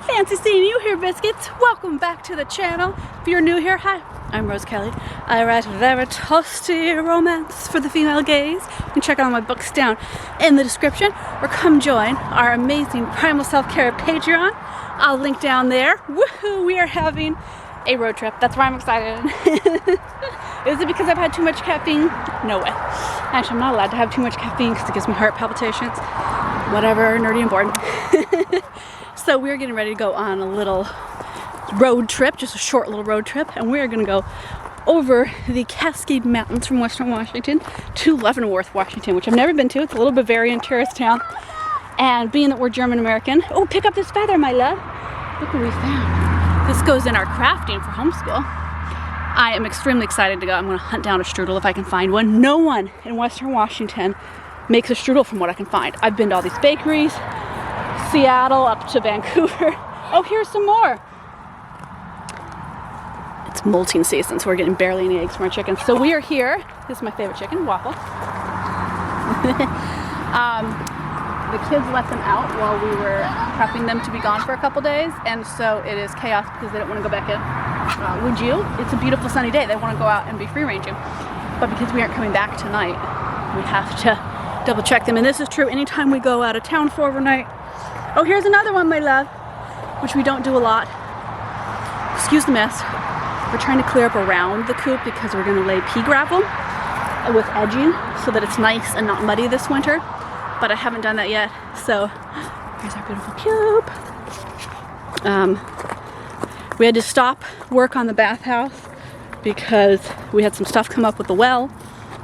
Fancy seeing you here, biscuits. Welcome back to the channel. If you're new here, hi, I'm Rose Kelly. I write very toasty romance for the female gaze. You can check out my books down in the description or come join our amazing Primal Self-Care Patreon. I'll link down there. Woohoo! We are having a road trip. That's why I'm excited. Is it because I've had too much caffeine? No way. Actually, I'm not allowed to have too much caffeine because it gives me heart palpitations. Whatever, nerdy and bored. So we're getting ready to go on a little road trip, just a short little road trip, and we're gonna go over the Cascade Mountains from Western Washington to Leavenworth, Washington, which I've never been to. It's a little Bavarian tourist town. And being that we're German American, oh, pick up this feather, my love. Look what we found. This goes in our crafting for homeschool. I am extremely excited to go. I'm gonna hunt down a strudel if I can find one. No one in Western Washington makes a strudel from what I can find. I've been to all these bakeries, Seattle up to Vancouver. Oh, here's some more. It's molting season, so we're getting barely any eggs from our chickens. So we are here. This is my favorite chicken, Waffle. The kids let them out while we were prepping them to be gone for a couple days, and so it is chaos because they don't want to go back in. Would you? It's a beautiful sunny day. They want to go out and be free ranging, but because we aren't coming back tonight, we have to double check them. And this is true anytime we go out of town for overnight. Oh, here's another one, my love, which we don't do a lot. Excuse the mess. We're trying to clear up around the coop because we're going to lay pea gravel with edging so that it's nice and not muddy this winter. But I haven't done that yet. So here's our beautiful coop. We had to stop work on the bathhouse because we had some stuff come up with the well,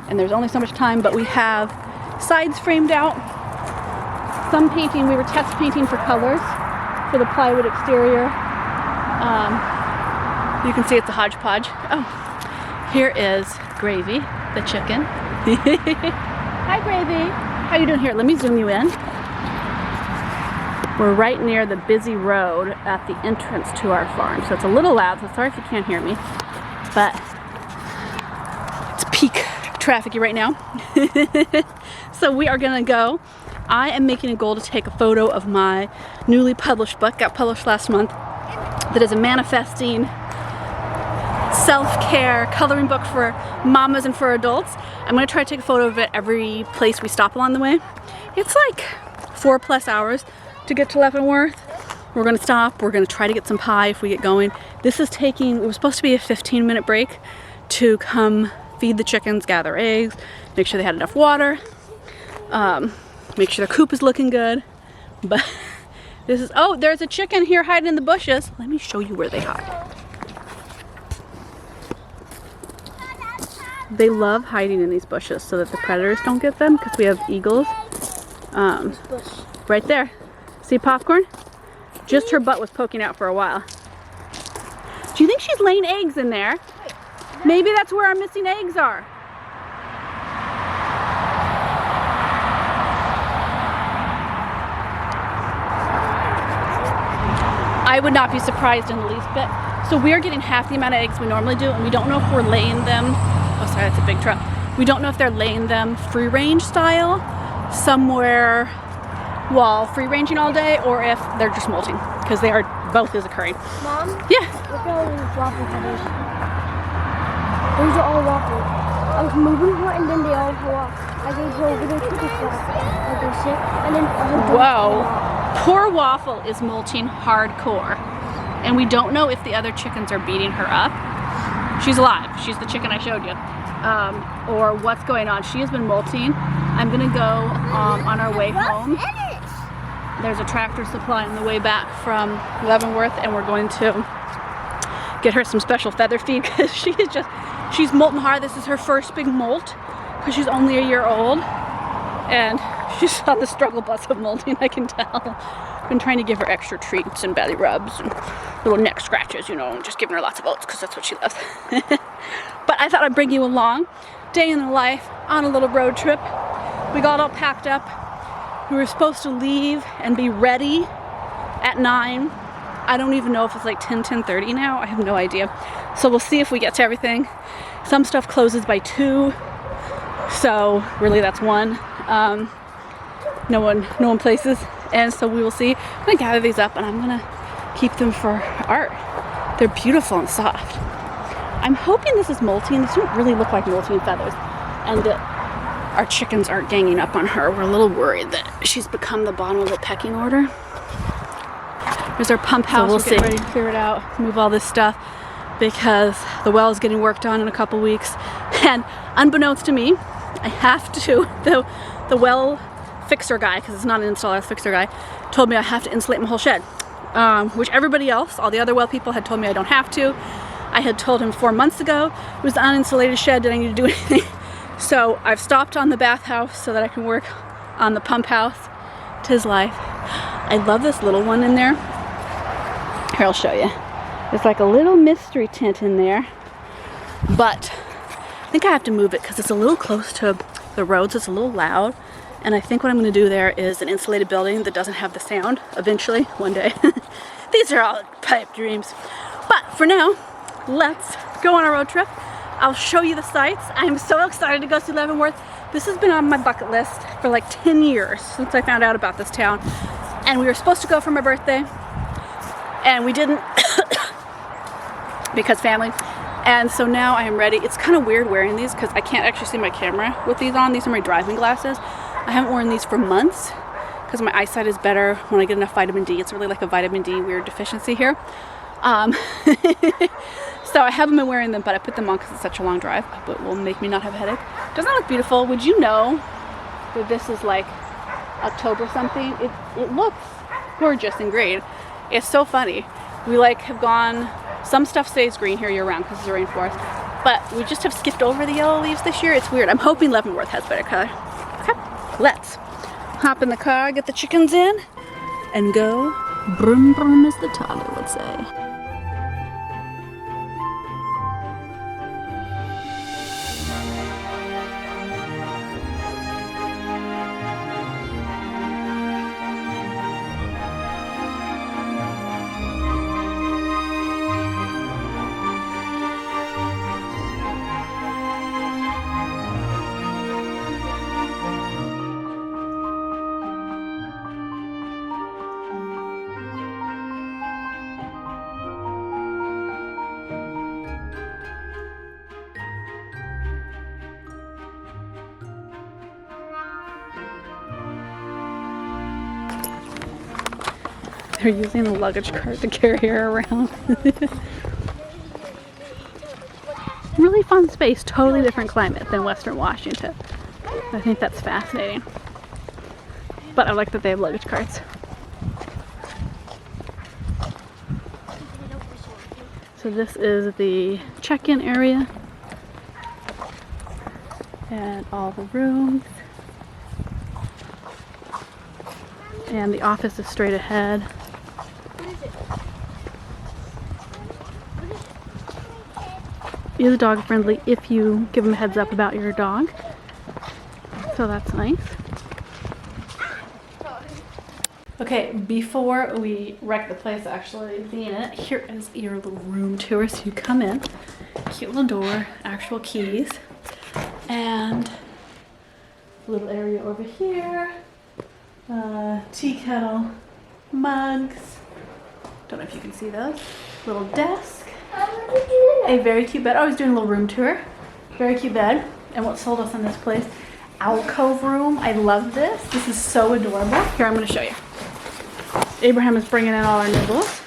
and there's only so much time. But we have sides framed out. Some painting, we were test painting for colors for the plywood exterior. You can see it's a hodgepodge. Oh, here is Gravy, the chicken. Hi, Gravy. How you doing? Here, let me zoom you in. We're right near the busy road at the entrance to our farm. So it's a little loud, so sorry if you can't hear me. But it's peak trafficy right now. So we are gonna go. I am making a goal to take a photo of my newly published book, got published last month, that is a manifesting self-care coloring book for mamas and for adults. I'm going to try to take a photo of it every place we stop along the way. It's like 4+ hours to get to Leavenworth. We're going to stop. We're going to try to get some pie if we get going. This is taking, it was supposed to be a 15-minute break to come feed the chickens, gather eggs, make sure they had enough water, make sure their coop is looking good. But this is, oh, there's a chicken here hiding in the bushes. Let me show you where they hide. They love hiding in these bushes so that the predators don't get them because we have eagles. Right there. See Popcorn? Just her butt was poking out for a while. Do you think she's laying eggs in there? Maybe that's where our missing eggs are. I would not be surprised in the least bit. So we are getting half the amount of eggs we normally do, and we don't know if we're laying them. Oh, sorry, that's a big truck. We don't know if they're laying them free range style somewhere while free ranging all day, or if they're just molting, because they are, both is occurring. Mom? Yeah. Look at all these waffle feathers. Those are all waffles. I was moving her and then they all fell off. I gave her over there to the like they sit, and then whoa. Poor Waffle is molting hardcore, and we don't know if the other chickens are beating her up. She's alive. She's the chicken I showed you. Or what's going on. She has been molting. I'm gonna go on our way home. There's a Tractor Supply on the way back from Leavenworth, and we're going to get her some special feather feed because she's molting hard. This is her first big molt because she's only a year old, and she's on the struggle bus of molting, I can tell. I've been trying to give her extra treats and belly rubs and little neck scratches, you know, and just giving her lots of oats because that's what she loves. But I thought I'd bring you along. Day in the life on a little road trip. We got all packed up. We were supposed to leave and be ready at 9. I don't even know if it's like 10:30 now. I have no idea. So we'll see if we get to everything. Some stuff closes by 2. So really that's 1. No one places, and so we will see. I'm gonna gather these up and I'm gonna keep them for art. They're beautiful and soft. I'm hoping this is molting. These don't really look like molting feathers. And our chickens aren't ganging up on her. We're a little worried that she's become the bottom of the pecking order. There's our pump house. So we'll see. Ready to clear it out, move all this stuff, because the well is getting worked on in a couple weeks. And unbeknownst to me, I have to, the well fixer guy, because it's not an installer, it's a fixer guy, told me I have to insulate my whole shed. Which everybody else, all the other well people, had told me I don't have to. I had told him 4 months ago it was an uninsulated shed, did I need to do anything? So I've stopped on the bathhouse so that I can work on the pump house. 'Tis life. I love this little one in there. Here, I'll show you. There's like a little mystery tint in there, but I think I have to move it because it's a little close to the roads. It's a little loud, and I think what I'm going to do there is an insulated building that doesn't have the sound eventually, one day. These are all pipe dreams. But for now, let's go on a road trip. I'll show you the sights. I am so excited to go see Leavenworth. This has been on my bucket list for like 10 years since I found out about this town. And we were supposed to go for my birthday, and we didn't because family. And so now I am ready. It's kind of weird wearing these because I can't actually see my camera with these on. These are my driving glasses. I haven't worn these for months because my eyesight is better when I get enough vitamin D. It's really like a vitamin D weird deficiency here. So I haven't been wearing them, but I put them on because it's such a long drive, but it will make me not have a headache. Doesn't that look beautiful? Would you know that this is like October something? It looks gorgeous and green. It's so funny. We like have gone, some stuff stays green here year round because it's a rainforest, but we just have skipped over the yellow leaves this year. It's weird. I'm hoping Leavenworth has better color. Okay, let's hop in the car, get the chickens in, and go brum brum, as the toddler would say. They're using the luggage cart to carry her around. Really fun space, totally different climate than Western Washington. I think that's fascinating. But I like that they have luggage carts. So this is the check-in area and all the rooms. And the office is straight ahead. Is dog friendly if you give them a heads up about your dog. So that's nice. Okay, before we wreck the place actually being in it, here is your little room tour. So you come in, cute little door, actual keys, and a little area over here. Tea kettle, mugs. Don't know if you can see those. Little desk. A very cute bed. I was doing a little room tour. Very cute bed. And what sold us in this place? Alcove room. I love this. This is so adorable. Here, I'm going to show you. Abraham is bringing in all our nibbles.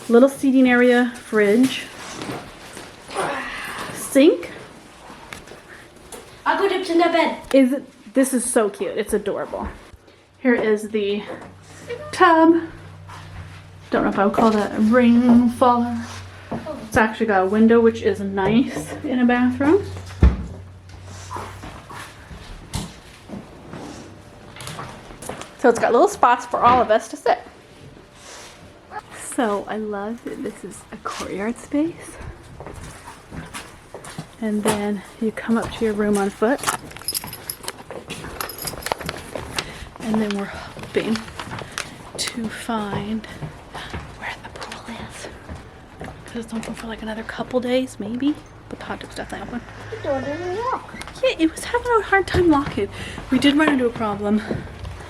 Little seating area, fridge, sink. I'll go dip in the bed. This is so cute. It's adorable. Here is the tub. Don't know if I would call that a rain faller. It's actually got a window, which is nice in a bathroom. So it's got little spots for all of us to sit. So I love that this is a courtyard space. And then you come up to your room on foot. And then we're hoping to find where the pool is. Because it's open for like another couple days, maybe. But the hot tub's definitely open. The door doesn't lock. Yeah, it was having a hard time locking. We did run into a problem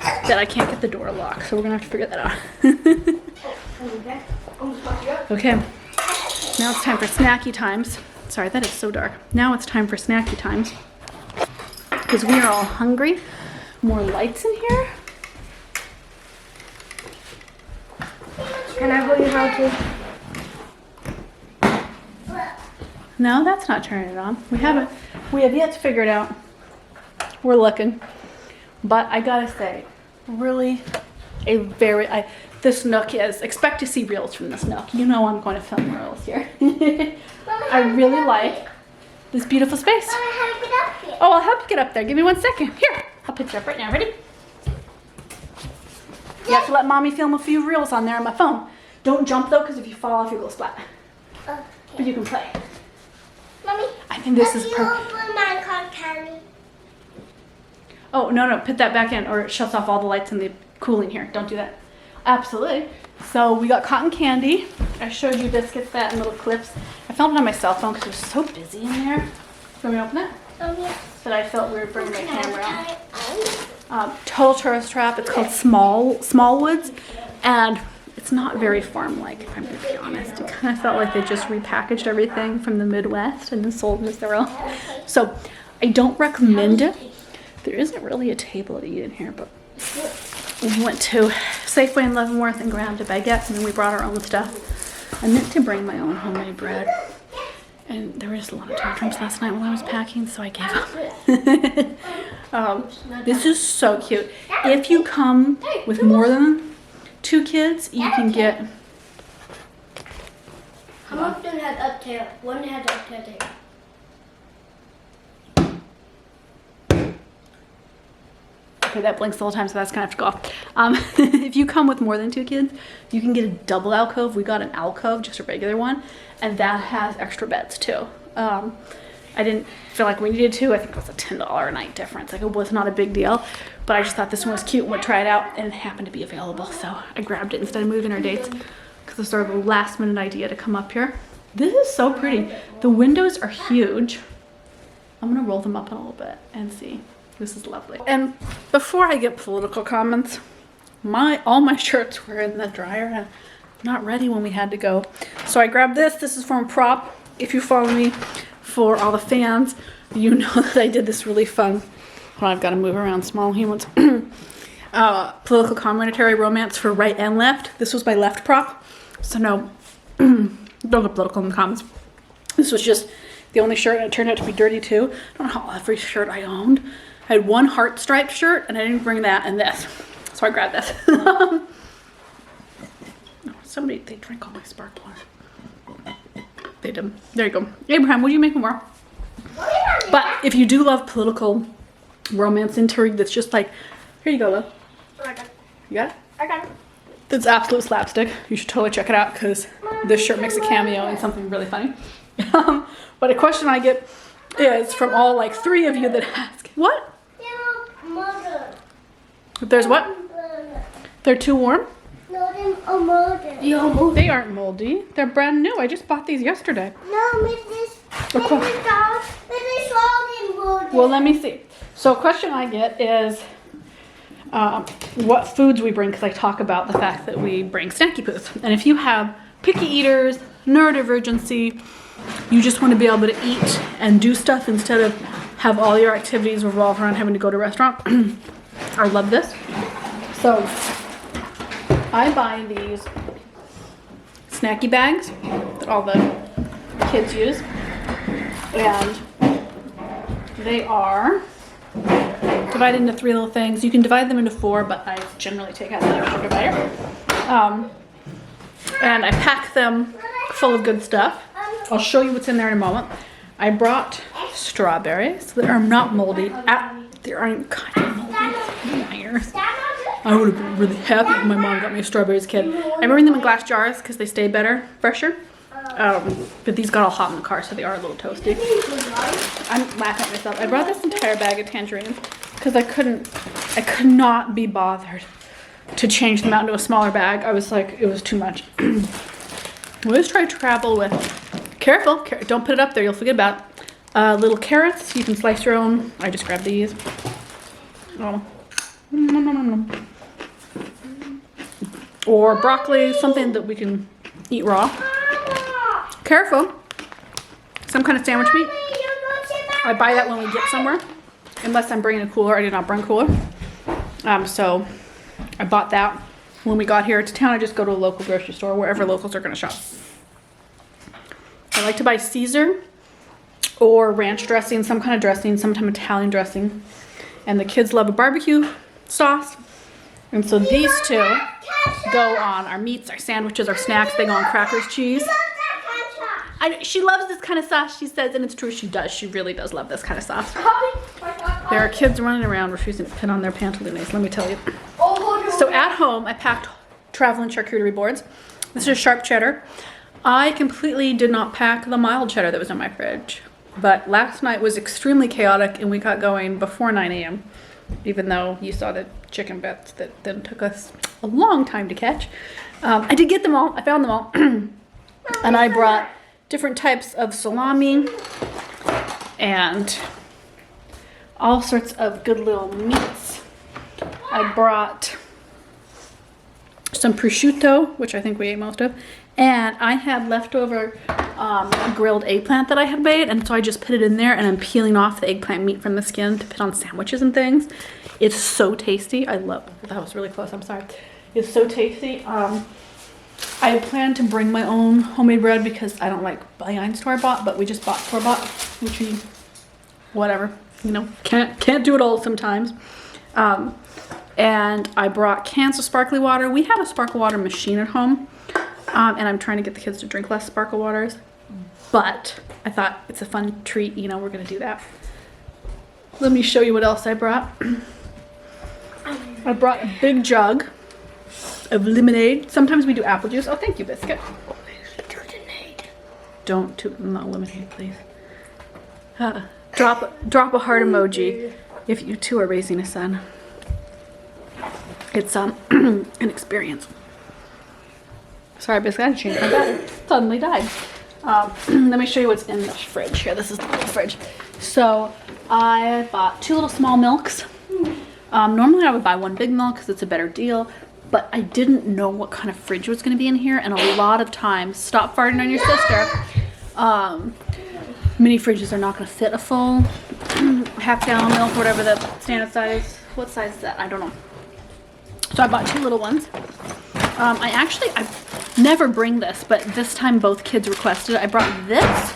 that I can't get the door locked, so we're gonna have to figure that out. Okay, now it's time for snacky times. Sorry, that is so dark. Now it's time for snacky times. Because we are all hungry. More lights in here. Can I show you how to? No, that's not turning it on. We have yet to figure it out. We're looking. But I gotta say, really this nook is, expect to see reels from this nook. You know I'm going to film reels here. I really like this beautiful space. Oh, I'll help you get up there. Give me 1 second. Here, I'll pick you up right now. Ready? You have to let mommy film a few reels on there on my phone. Don't jump though, because if you fall off, you'll go splat. Okay. But you can play. Mommy, I think this is perfect. Oh, no, put that back in or it shuts off all the lights in the cooling here. Don't do that. Absolutely. So we got cotton candy. I showed you biscuits that in little clips. I filmed it on my cell phone because it was so busy in there. You want me to open it? Yeah. But I felt weird bringing my camera out. Total tourist trap. It's called Smallwoods. And it's not very farm-like, if I'm going to be honest. It kind of felt like they just repackaged everything from the Midwest and then sold it as their own. So I don't recommend it. There isn't really a table to eat in here, but we went to Safeway in Leavenworth and grabbed a baguette, and then we brought our own stuff. I meant to bring my own homemade bread, and there was a lot of tantrums last night while I was packing, so I gave up. This is so cute. If you come with more than 2 kids, you can get... How much do you have up tail? One has up tail. Okay, that blinks the whole time, so that's gonna have to go off. If you come with more than 2 kids, you can get a double alcove. We got an alcove, just a regular one, and that has extra beds too. I didn't feel like we needed to. I think it was a $10 a night difference. Like, it was not a big deal, but I just thought this one was cute and would try it out, and it happened to be available, so I grabbed it instead of moving our dates because it's sort of a last minute idea to come up here. This is so pretty. The windows are huge. I'm gonna roll them up a little bit and see. This is lovely. And before I get political comments, all my shirts were in the dryer and not ready when we had to go. So I grabbed this. This is from Prop. If you follow me for all the fans, you know that I did this really fun. Well, I've got to move around small humans. Political commentary romance for right and left. This was by Left Prop. So no, don't get political in the comments. This was just the only shirt, and it turned out to be dirty too. I don't know how every shirt I owned. I had one heart striped shirt and I didn't bring that and this. So I grabbed this. Somebody, they drank all my sparklers. They did. There you go. Abraham, would you make more? But if you do love political romance intrigue that's just like, here you go, love. You got it? I got it. That's absolute slapstick. You should totally check it out because this shirt makes a cameo in something really funny. But a question I get is from all like 3 of you that ask, what? There's what? They're too warm? No, they're moldy. They aren't moldy. They're brand new. I just bought these yesterday. No, Mrs. Well, let me see. So a question I get is what foods we bring, because I talk about the fact that we bring snacky foods. And if you have picky eaters, neurodivergency, you just want to be able to eat and do stuff instead of have all your activities revolve around having to go to a restaurant. I love this. So I buy these snacky bags that all the kids use, and they are divided into 3 little things. You can divide them into 4, but I generally take out the extra divider. And I pack them full of good stuff. I'll show you what's in there in a moment. I brought strawberries that are not moldy. They aren't kind of moldy. I would have been really happy if my mom got me a strawberries kit. I bring them in glass jars because they stay better, fresher. But these got all hot in the car, so they are a little toasty. I'm laughing at myself. I brought this entire bag of tangerines because I could not be bothered to change them out into a smaller bag. I was like, it was too much. We always try to travel with, careful, don't put it up there, you'll forget about it. Little carrots, you can slice your own. I just grabbed these. Oh, or broccoli, something that we can eat raw. Careful. Some kind of sandwich meat. I buy that when we get somewhere, unless I'm bringing a cooler. I did not bring a cooler. So I bought that when we got here to town. I just go to a local grocery store, wherever locals are going to shop. I like to buy Caesar or ranch dressing, some kind of dressing, sometimes Italian dressing. And the kids love a barbecue sauce. And so these two go on our meats, our sandwiches, our snacks. They go on crackers, cheese. She loves this kind of sauce, she says, and it's true, she does. She really does love this kind of sauce. There are kids running around refusing to put on their pantaloons, let me tell you. So at home, I packed traveling charcuterie boards. This is sharp cheddar. I completely did not pack the mild cheddar that was in my fridge. But last night was extremely chaotic, and we got going before 9 a.m. Even though you saw the chicken bits that then took us a long time to catch. I did get them all. I found them all. And I brought different types of salami and all sorts of good little meats. I brought some prosciutto, which I think we ate most of, and I had leftover grilled eggplant that I had made, and so I just put it in there, and I'm peeling off the eggplant meat from the skin to put on sandwiches and things. It's so tasty. I love it. That was really close, I'm sorry. It's so tasty. I planned to bring my own homemade bread because I don't like buying store-bought, but we just bought store-bought, which we, whatever, you know, can't do it all sometimes. And I brought cans of sparkly water. We have a sparkle water machine at home, and I'm trying to get the kids to drink less sparkle waters, but I thought it's a fun treat, you know, we're gonna do that. Let me show you what else I brought. I brought a big jug of lemonade. Sometimes we do apple juice. Oh, thank you, Biscuit. Don't do no lemonade, please. Drop a heart emoji if you too are raising a son. It's an experience. Sorry, Biscuit, I had to change my battery. Suddenly died. Let me show you what's in the fridge here. This is the little fridge. So I bought 2 little small milks. Normally I would buy 1 big milk because it's a better deal, but I didn't know what kind of fridge was going to be in here, and a lot of times, stop farting on your sister. Mini fridges are not going to fit a full half-gallon milk, whatever the standard size. What size is that? I don't know. So I bought 2 little ones. I never bring this, but this time both kids requested it. I brought this,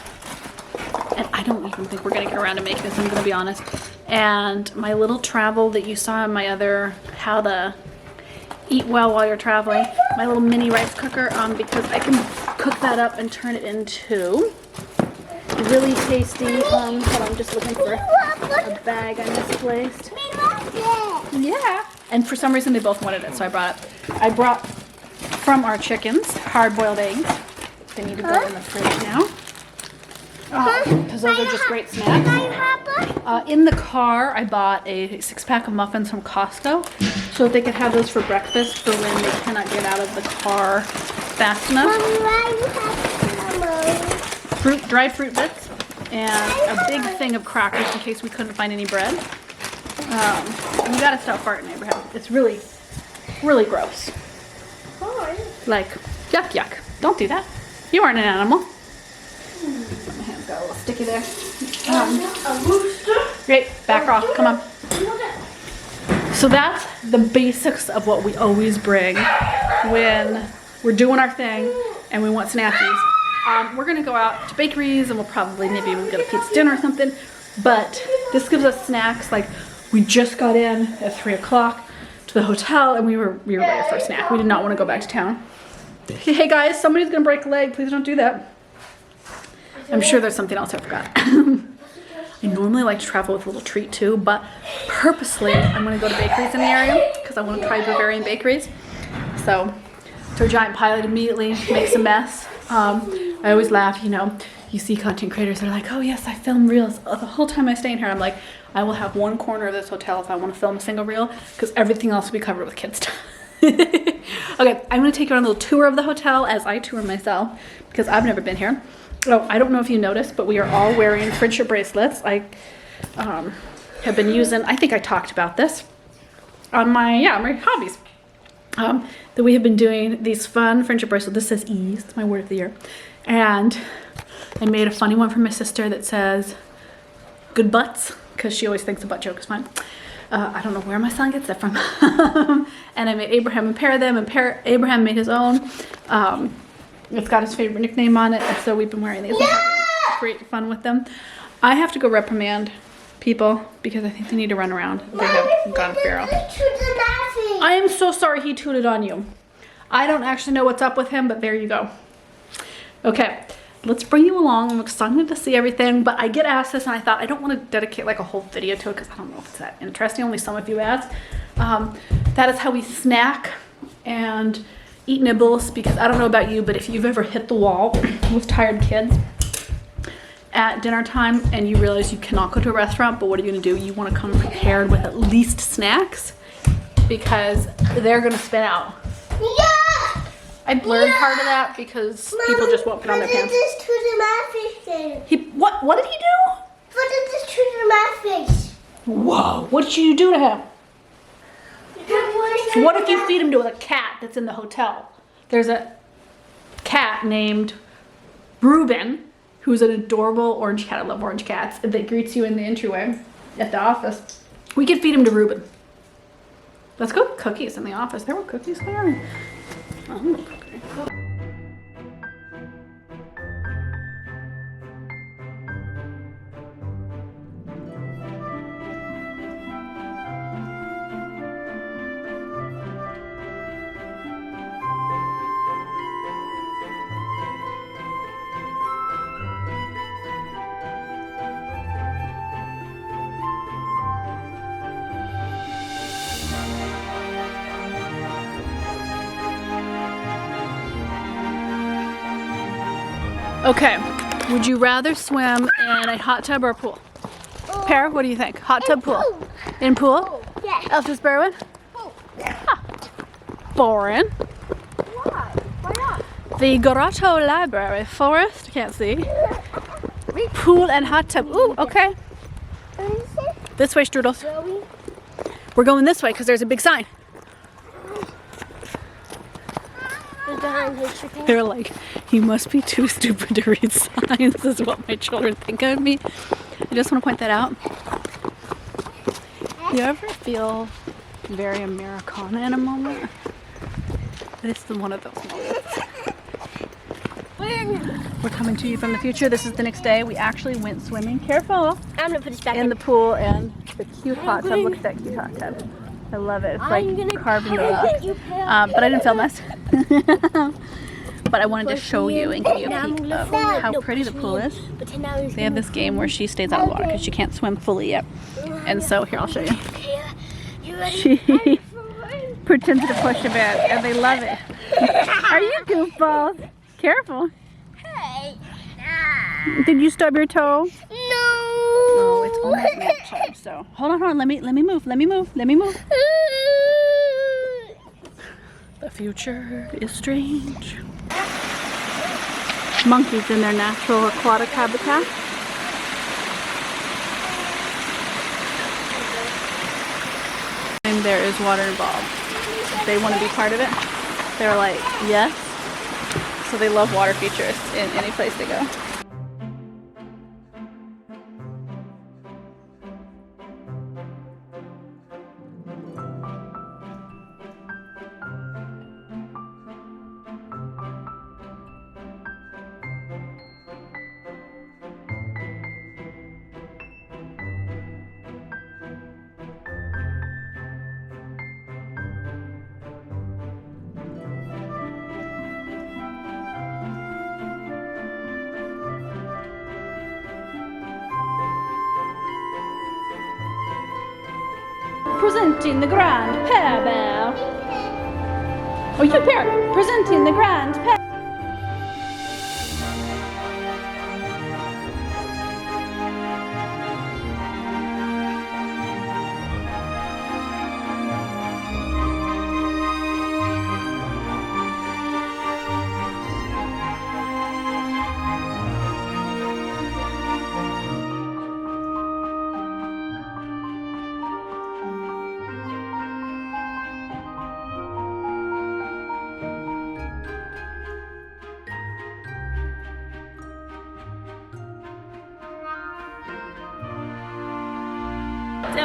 and I don't even think we're gonna get around to making this, I'm gonna be honest. And my little travel that you saw in my other, how to eat well while you're traveling, my little mini rice cooker, because I can cook that up and turn it into really tasty, hold on, I'm just looking for a bag I misplaced. Yeah. And for some reason they both wanted it, so I brought it. I brought from our chickens hard-boiled eggs. They need to go in the fridge now, because those are just great snacks. In the car, I bought a 6-pack of muffins from Costco, so that they could have those for breakfast for when they cannot get out of the car fast enough. Dried fruit bits, and a big thing of crackers in case we couldn't find any bread. We gotta stop farting, Abraham. It's really, really gross. Like, yuck, yuck. Don't do that. You aren't an animal. My hands got a little sticky there. Great, back off. Come on. So that's the basics of what we always bring when we're doing our thing and we want snackies. We're gonna go out to bakeries and we'll probably maybe we'll get a pizza dinner or something. But this gives us snacks. Like, we just got in at 3 o'clock to the hotel and we were ready for a snack. We did not want to go back to town. Hey guys, somebody's gonna break a leg. Please don't do that. I'm sure there's something else I forgot. I normally like to travel with a little treat too, but purposely I'm gonna go to bakeries in the area because I want to try Bavarian bakeries. So Giant Pilot immediately makes a mess. I always laugh, you know, you see content creators that are like, oh yes, I film reels the whole time I stay in here. I'm like, I will have one corner of this hotel if I want to film a single reel because everything else will be covered with kids stuff. Okay, I'm going to take you on a little tour of the hotel as I tour myself because I've never been here. Oh, I don't know if you noticed, but we are all wearing friendship bracelets. I have been using, I think I talked about this on my hobbies. that we have been doing these fun friendship bracelets. This says ease, it's my word of the year. And I made a funny one for my sister that says good butts, because she always thinks a butt joke is fun. I don't know where my son gets that from. And I made Abraham a pair of them, and Abraham made his own. It's got his favorite nickname on it, and so we've been wearing these and having great fun with them. I have to go reprimand people because I think they need to run around. They have gone feral. I am so sorry he tooted on you. I don't actually know what's up with him, but there you go. Okay, let's bring you along. I'm excited to see everything, but I get asked this and I thought I don't want to dedicate like a whole video to it because I don't know if it's that interesting. Only some of you asked. That is how we snack and eat nibbles, because I don't know about you, but if you've ever hit the wall with tired kids at dinner time and you realize you cannot go to a restaurant, but what are you gonna do? You wanna come prepared with at least snacks because they're gonna spin out. Yeah! I blurred part of that because people just won't put on their pants. This to the face. What did he do? What did this to the face? Whoa, what did you do to him? What if you feed him to a cat that's in the hotel? There's a cat named Reuben, who's an adorable orange cat. I love orange cats. That greets you in the entryway at the office. We could feed him to Reuben. Let's go get cookies in the office. There were cookies there. Oh, cookie. Okay, would you rather swim in a hot tub or a pool? Pear, what do you think? Hot tub, pool? In pool? Yes. Elvis Berwin? Huh. Boring. Why? Why not? The Grotto Library, forest, can't see. Pool and hot tub. Ooh, okay. This way, Strudels. We're going this way because there's a big sign. They're like, you must be too stupid to read signs, is what my children think of me. I just want to point that out. You ever feel very Americana in a moment? This is one of those moments. We're coming to you from the future. This is the next day. We actually went swimming. Careful. I'm gonna put this back in the pool and the cute hot tub. Look at that cute hot tub. I love it. It's like carbon made. But I didn't film this. But I wanted to show you and give you a peek of how pretty the pool is. They have this game where she stays out of the water because she can't swim fully yet. And so here, I'll show you. She pretends to push a bit and they love it. Are you goofballs? Careful. Did you stub your toe? No. Oh, it's almost nap time, so hold on, let me move. The future is strange. Monkeys in their natural aquatic habitat. And there is water involved. They want to be part of it. They're like, yes. So they love water features in any place they go. Presenting the grand pear bear. Oh, you pear. Presenting the grand pear.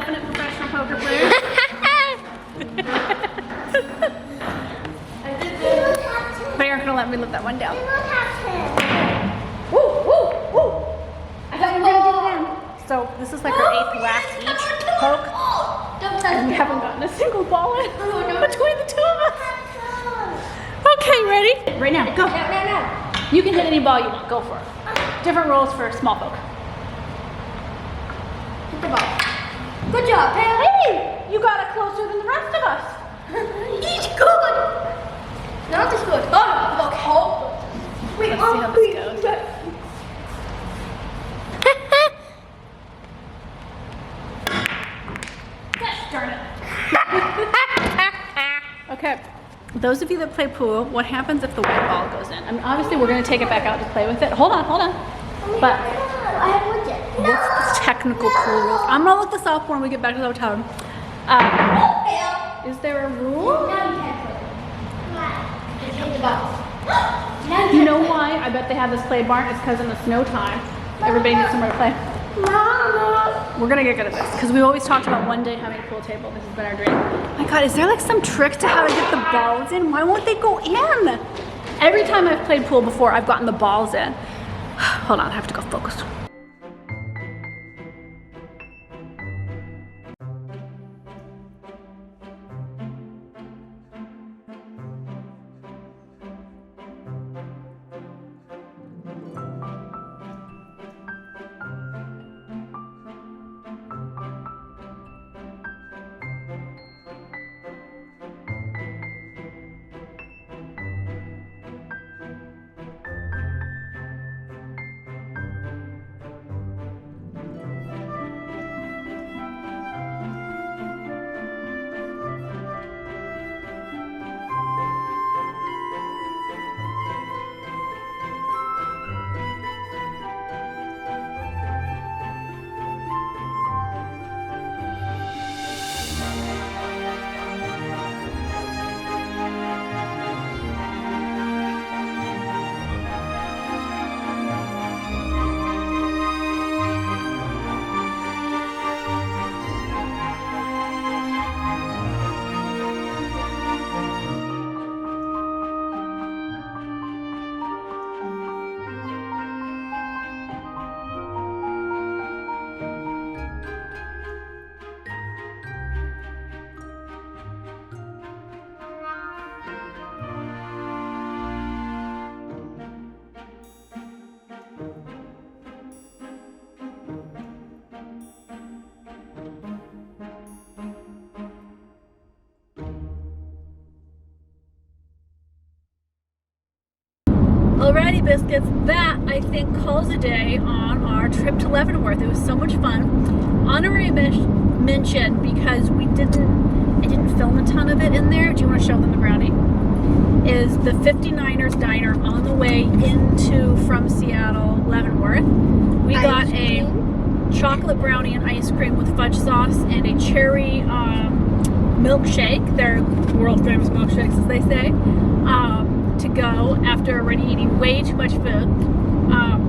definite professional poker player. But you're gonna let me lift that one down. Woo, woo, woo! I thought you were gonna do it again. So this is like our 8th whack each poke, and we haven't gotten a single ball in between the two of us. Okay, ready? Right now, go. No. You can hit any ball you want. Go for it. Different rules for small poke. Hit the ball. Good job, Pam. Hey, you got it closer than the rest of us. He's good. Not as good. Oh, look. Oh. Wait, Let's see how this goes. Gosh darn it. Okay. Those of you that play pool, what happens if the white ball goes in? I mean, obviously we're going to take it back out to play with it. Hold on. But I have looked it. what's the technical pool rules? I'm going to look this up when we get back to the hotel. Is there a rule? Now you can put it. Hit the ball. You know why I bet they have this play barn? It's because in the snow time, everybody needs somewhere to play. Mama. We're gonna get good at this because we've always talked about one day having a pool table. This has been our dream. My God, is there like some trick to how to get the balls in? Why won't they go in? Every time I've played pool before, I've gotten the balls in. Hold on, I have to go focus. Alrighty, biscuits, that I think calls a day on our trip to Leavenworth. It was so much fun. Honorary mention because I didn't film a ton of it in there. Do you want to show them the brownie? Is the 59ers diner on the way from Seattle, Leavenworth. We got a chocolate brownie and ice cream with fudge sauce and a cherry milkshake. They're world famous milkshakes, as they say. To go after already eating way too much food.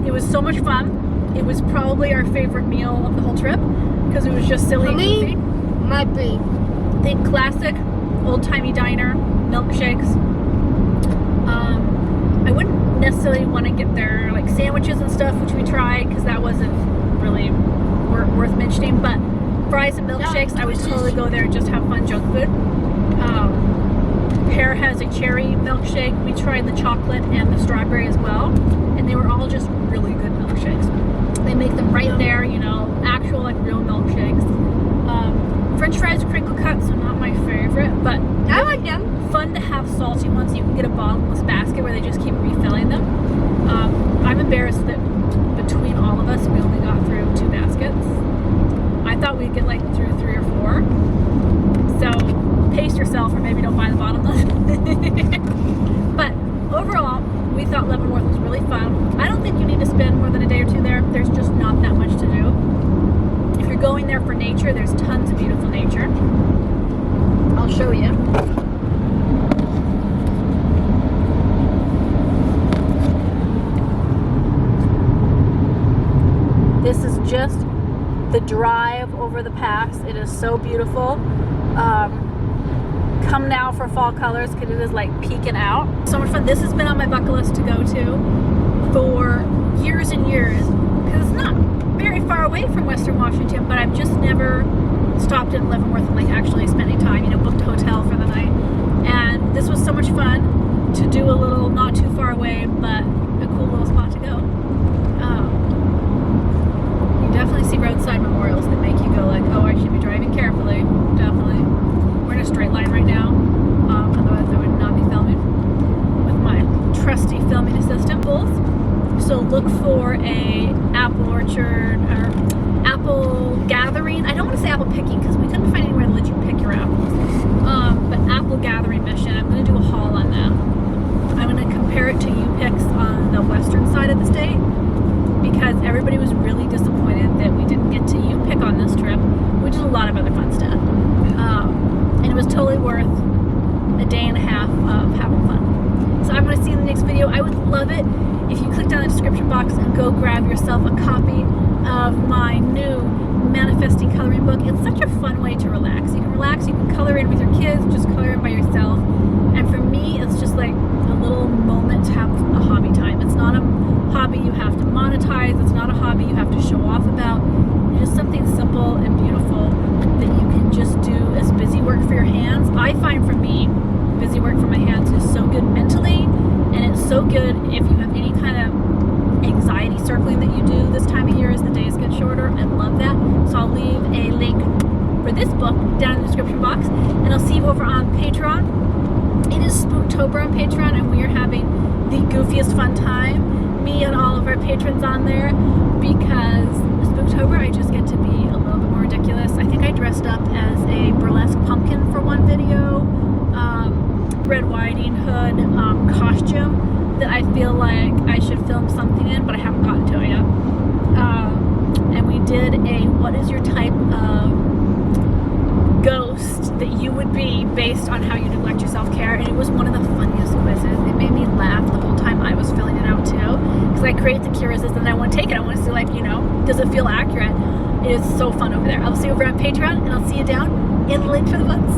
It was so much fun. It was probably our favorite meal of the whole trip because it was just silly and goofy. Might be. Think classic, old-timey diner, milkshakes. I wouldn't necessarily want to get their like sandwiches and stuff, which we tried because that wasn't really worth mentioning. But fries and milkshakes, I would totally go there and just have fun junk food. Pear has a cherry milkshake. We tried the chocolate and the strawberry as well, and they were all just really good milkshakes. They make them right there, you know, actual like real milkshakes. French fries, crinkle cut, so not my favorite, but I like them. Fun to have salty ones. You can get a bottomless basket where they just keep refilling them. I'm embarrassed that between all of us, we only got through 2 baskets. I thought we'd get like through 3 or 4. So pace yourself, or maybe don't buy the bottomless. But overall, we thought Leavenworth was really fun. I don't think you need to spend more than a day or 2 there. There's just not that much to do. If you're going there for nature, there's tons of beautiful nature. I'll show you. This is just the drive over the pass. It is so beautiful. Come now for fall colors because it is like peeking out. So much fun. This has been on my bucket list to go to for years and years because it's not very far away from Western Washington, but I've just never stopped in Leavenworth and like actually spent any time, you know, booked a hotel for the night. And this was so much fun to do a little not too far away, but a cool little spot to go. You definitely see roadside memorials that make you go like, oh, I should be driving carefully. Definitely. We're in a straight line right now. Otherwise I would not be filming with my trusty filming assistant Bulls. So look for a apple orchard or apple gathering. I don't want to say apple picking because we couldn't find anywhere to let you pick your apples. But apple gathering mission. I'm going to do a haul on that. I'm going to compare it to U-Picks on the western side of the state because everybody was really disappointed that we didn't get to U-Pick on this trip, which is a lot of other fun stuff. And it was totally worth a day and a half of having fun. So I'm going to see you in the next video. I would love it if you click down the description box and go grab yourself a copy of my new manifesting coloring book. It's such a fun way to relax. You can relax, you can color in with your kids, just color in by yourself. And for me, it's just like a little moment to have a hobby time. It's not a hobby you have to monetize. It's not a hobby you have to show off about. It's just something simple and beautiful that you can just do as busy work for your hands. I find for me, busy work for my hands is so good mentally, and it's so good if you have any kind of anxiety circling that you do this time of year as the days get shorter. I love that. So I'll leave a link for this book down in the description box, and I'll see you over on Patreon. It is Spooktober on Patreon, and we are having the goofiest fun time, me and all of our patrons on there, because Spooktober I just get to be a little bit more ridiculous. I think I dressed up as a burlesque pumpkin for one video, Red Riding Hood costume that I feel like I should film something in, but I haven't gotten to it yet. And we did a what is your type of ghost that you would be based on how you neglect your self-care, and it was one of the funniest quizzes. It made me laugh the whole time I was filling it out too, because I create the cures and then I want to take it. I want to see, like, you know, does it feel accurate? It is so fun over there. I'll see you over on Patreon, and I'll see you down in the link for the books.